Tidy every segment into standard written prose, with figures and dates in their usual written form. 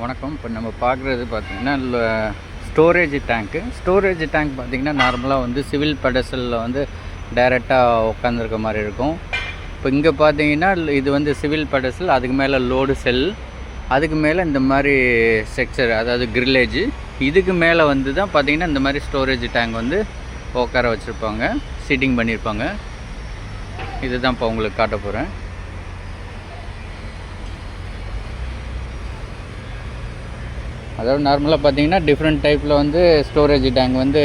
வணக்கம். இப்போ நம்ம பார்க்குறது பார்த்திங்கன்னா ஸ்டோரேஜ் டேங்க் பார்த்திங்கன்னா நார்மலாக வந்து சிவில் பெடசலில் வந்து டைரெக்டாக உட்காந்துருக்க மாதிரி இருக்கும். இப்போ இங்கே பார்த்தீங்கன்னா இது வந்து சிவில் பெடசல், அதுக்கு மேலே லோடு செல், அதுக்கு மேலே இந்த மாதிரி ஸ்ட்ரக்சர், அதாவது கிரில்லேஜ், இதுக்கு மேலே வந்து தான் பார்த்திங்கன்னா இந்த மாதிரி ஸ்டோரேஜ் டேங்க் வந்து உட்கார வச்சுருப்பாங்க, சீட்டிங் பண்ணியிருப்பாங்க. இதுதான் இப்போ உங்களுக்கு காட்ட போகிறேன். அதாவது நார்மலாக பார்த்தீங்கன்னா டிஃப்ரெண்ட் டைப்பில் வந்து ஸ்டோரேஜ் டேங்க் வந்து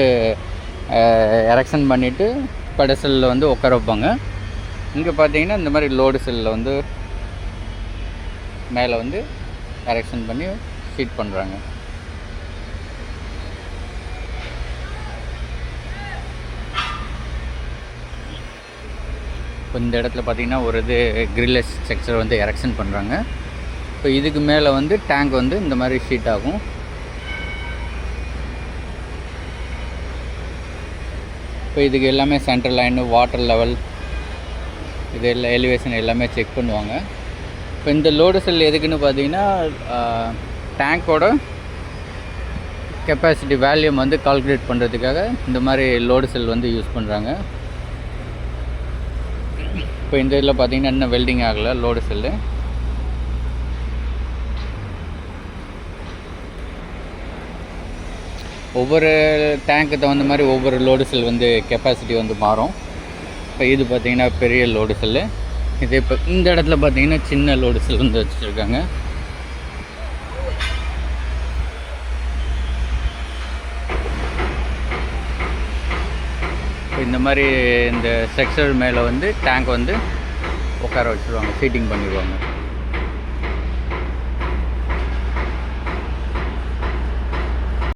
எரெக்ஷன் பண்ணிவிட்டு பெடசலில் வந்து உட்கார வைப்பாங்க. இங்கே பார்த்தீங்கன்னா இந்த மாதிரி லோடு செல்லில் வந்து மேலே வந்து எரெக்ஷன் பண்ணி ஷீட் பண்ணுறாங்க. இப்போ இந்த இடத்துல பார்த்தீங்கன்னா ஒரு இது கிரில்லேஜ் ஸ்ட்ரக்சர் வந்து எரெக்ஷன் பண்ணுறாங்க. இப்போ இதுக்கு மேலே வந்து டேங்க் வந்து இந்த மாதிரி ஷீட் ஆகும். இப்போ இதுக்கு எல்லாமே சென்ட்ரல் லைன், வாட்டர் லெவல், இது எல்லாம் எலிவேஷன் எல்லாமே செக் பண்ணுவாங்க. இப்போ இந்த லோடு செல் எதுக்குன்னு பார்த்தீங்கன்னா டேங்கோட கெப்பாசிட்டி வேல்யூம் வந்து கால்குலேட் பண்ணுறதுக்காக இந்த மாதிரி லோடு செல் வந்து யூஸ் பண்ணுறாங்க. இப்போ இந்த இதில் பார்த்தீங்கன்னா இன்னும் வெல்டிங் ஆகலை லோடு செல்லு. ஒவ்வொரு டேங்க்கு தகுந்த மாதிரி ஒவ்வொரு லோடு செல் வந்து கெப்பாசிட்டி வந்து மாறும். இப்போ இது பார்த்திங்கன்னா பெரிய லோடு செல்லு, இது இப்போ இந்த இடத்துல பார்த்திங்கன்னா சின்ன லோடு செல் வந்து வச்சுருக்காங்க. இந்த மாதிரி இந்த ஸ்ட்ரக்சர் மேலே வந்து டேங்க் வந்து உட்கார வச்சுருவாங்க, சீட்டிங் பண்ணிடுவாங்க.